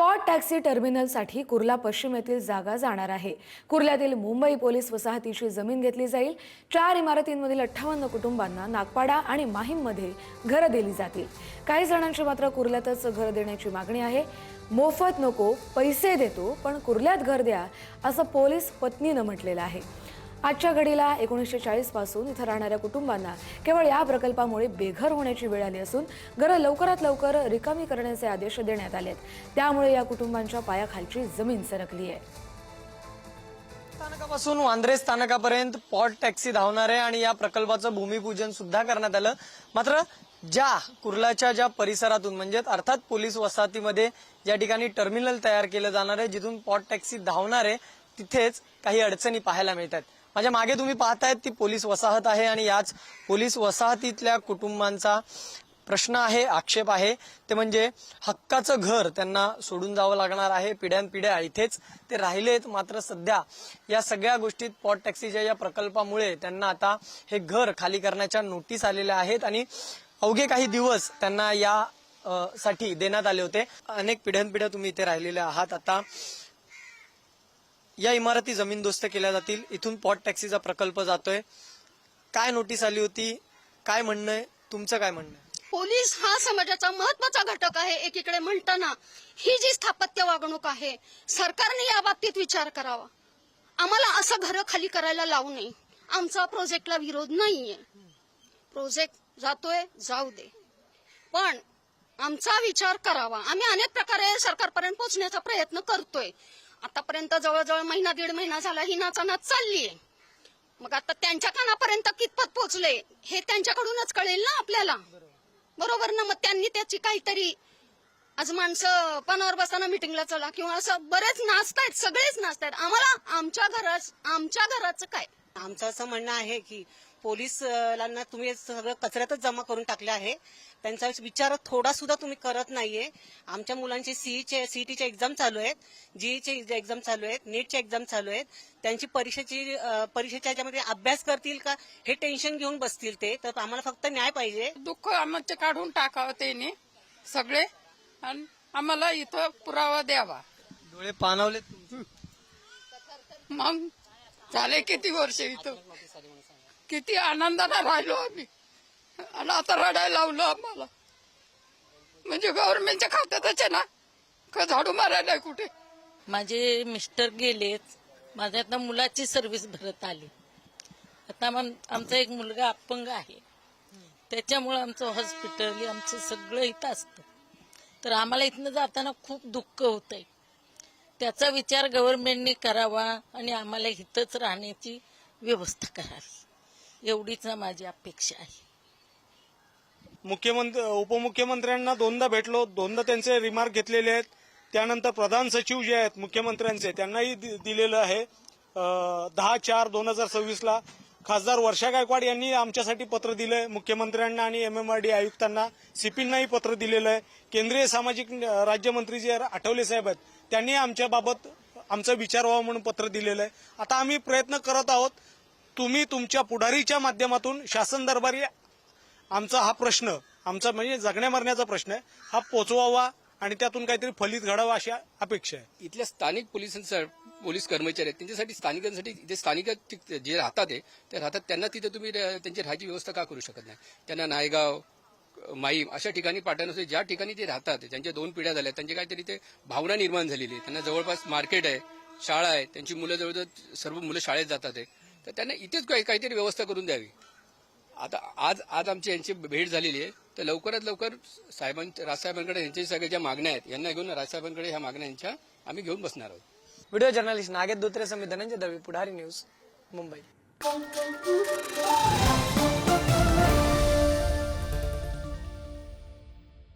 Spot taxi टर्मिनलसाठी Kurla पश्चिम येथील जागा जाणार आहे। कुर्ल्यातील मुंबई पोलीस वसाहतीची जमीन घेतली जाईल। 4 इमारतींमधील 58 कुटुंबांना नागपाडा आणि माहीममध्ये घरं दिली जातील। काही जणांची मात्र कुर्ल्यातच घर देण्याची मागणी आहे। मोफत नको, पैसे देतो पण कुर्ल्यात घर द्या, असं पोलीस पत्नीनं म्हटलेलं आहे। आजच्या घडीला 1940 पासून इथं राहणाऱ्या कुटुंबांना केवळ या प्रकल्पामुळे बेघर होण्याची वेळ आली असून घरं लवकरात लवकर रिकामी करण्याचे आदेश देण्यात आलेत। त्यामुळे या कुटुंबांच्या पायाखालची जमीन सरकली आहे। स्थानकापासून वांद्रे स्थानकापर्यंत पॉट टॅक्सी धावणार आहे आणि या प्रकल्पाचं भूमिपूजन सुद्धा करण्यात आलं। मात्र कुर्लाच्या ज्या परिसरातून म्हणजे अर्थात पोलीस वसाहतीमध्ये ज्या ठिकाणी टर्मिनल तयार केलं जाणार आहे, जिथून पॉट टॅक्सी धावणार आहे, तिथेच काही अडचणी पाहायला मिळतात। माझ्या मागे तुम्ही पाहतायत ती पोलीस वसाहत आहे आणि याच पोलीस वसाहतीतल्या कुटुंबांचा प्रश्न आहे, आक्षेप आहे, ते म्हणजे हक्काचं घर त्यांना सोडून जावं लागणार आहे। पिढ्यानपिढ्या इथेच ते राहिलेत, मात्र सध्या या सगळ्या गोष्टीत पॉट टॅक्सीच्या या प्रकल्पामुळे त्यांना आता हे घर खाली करण्याच्या नोटीस आलेल्या आहेत आणि अवघे काही दिवस त्यांना या साठी देण्यात आले होते। अनेक पिढ्यानपिढ्या तुम्ही इथे राहिलेल्या आहात। आता या इमारती जमीनदोस्त केल्या जातील, इथून पॉट टॅक्सीचा प्रकल्प जातोय। काय नोटीस आली होती, काय म्हणणं आहे तुमचं, काय म्हणणं आहे? पोलीस हा समाजाचा महत्वाचा घटक आहे। एकीकडे म्हणताना ही जी स्थापत्य वागणूक आहे, सरकारने या बाबतीत विचार करावा। आम्हाला असं घर खाली करायला लावू नये। आमचा प्रोजेक्टला विरोध नाहीये, प्रोजेक्ट जातोय जाऊ दे, पण आमचा विचार करावा। आम्ही अनेक प्रकारे सरकारपर्यंत पोहोचण्याचा प्रयत्न करतोय। आतापर्यंत जवळजवळ महिना दीड महिना झाला ही नाचानाच चाललीये। मग आता त्यांच्या कानापर्यंत कितपत पोहोचले हे त्यांच्याकडूनच कळेल ना आपल्याला, बरोबर ना? मग त्यांनी त्याची काहीतरी, आज माणसं पानावर बसताना मिटिंगला चला किंवा असं बरेच नाचतायत, सगळेच नाचतायत। आम्हाला आमच्या घराचं काय? आमचं असं म्हणणं आहे की पोलिसांना तुम्ही सगळं कचऱ्यातच जमा करून टाकले आहे। त्यांचा विचार थोडा सुद्धा तुम्ही करत नाहीये। आमच्या मुलांची सीईटीचे एक्झाम चालू आहेत, जीईचे एक्झाम चालू आहेत, नीटचे एक्झाम चालू आहेत। त्यांची परीक्षेच्या याच्यामध्ये अभ्यास करतील का हे टेन्शन घेऊन बसतील ते। तर आम्हाला फक्त न्याय पाहिजे। दुःख आमचे काढून टाकावं त्याने सगळे आणि आम्हाला इथं पुरावा द्यावा। डोळे पाणावले मग झाले किती वर्ष इथं, किती आनंदाने राहिलो आम्ही आणि आता रडायला लावलं आम्हाला। म्हणजे गव्हर्नमेंटच्या खात्यातच आहे ना, का झाडू मारायला कुठे? माझे मिस्टर गेलेत, माझ्या आता मुलाची सर्व्हिस भरत आली। आता आमचा एक मुलगा अपंग आहे, त्याच्यामुळे आमचं हॉस्पिटल आमचं सगळं इथं असतं। तर आम्हाला इथनं जाताना खूप दुःख होतंय। त्याचा विचार गव्हर्नमेंटने करावा आणि आम्हाला इथंच राहण्याची व्यवस्था करावी, एवढीच माझी अपेक्षा आहे। उपमुख्यमंत्र्यांना दोनदा भेटलो, दोनदा त्यांचे रिमार्क घेतलेले आहेत। त्यानंतर प्रधान सचिव जे आहेत मुख्यमंत्र्यांचे, त्यांनाही दिलेलं आहे। 10/4/2026 ला खासदार वर्षा गायकवाड यांनी आमच्यासाठी पत्र दिलंय मुख्यमंत्र्यांना आणि MMRD आयुक्तांना। सिपीलनाही पत्र दिलेलं आहे। केंद्रीय सामाजिक राज्यमंत्री जे आठवले साहेब आहेत, त्यांनी आमच्याबाबत आमचा विचार व्हावा म्हणून पत्र दिलेलं आहे। आता आम्ही प्रयत्न करत आहोत, तुम्ही तुमच्या पुढारीच्या माध्यमातून शासन दरबारी आमचा हा प्रश्न, आमचा म्हणजे जगण्या मरण्याचा प्रश्न आहे, हा पोचवावा आणि त्यातून काहीतरी फलित घडावं अशी अपेक्षा आहे। इथल्या स्थानिक पोलीस कर्मचारी आहेत, त्यांच्यासाठी स्थानिकांसाठी इथे स्थानिक जे राहतात ते राहतात, त्यांना तिथे तुम्ही त्यांची राहायची व्यवस्था का करू शकत नाही? त्यांना नायगाव, माहीम अशा ठिकाणी पाठवण्यासाठी, ज्या ठिकाणी ते राहतात, त्यांच्या 2 पिढ्या झाल्या, त्यांची काहीतरी ते भावना निर्माण झालेली आहे। त्यांना जवळपास मार्केट आहे, शाळा आहे, त्यांची मुलं जवळजवळ सर्व मुलं शाळेत जातात आहे, तर त्यांना इथेच काहीतरी व्यवस्था करून द्यावी। आता आज आमची यांची भेट झालेली आहे, तर लवकरात लवकर राजसाहेबांकडे यांच्या सगळ्या ज्या मागण्या आहेत यांना घेऊन राजसाहेबांकडे ह्या मागण्यांच्या आम्ही घेऊन बसणार आहोत। व्हिडिओ जर्नलिस्ट नागेश धोत्रे समित धनंजय दवे, पुढारी न्यूज, मुंबई।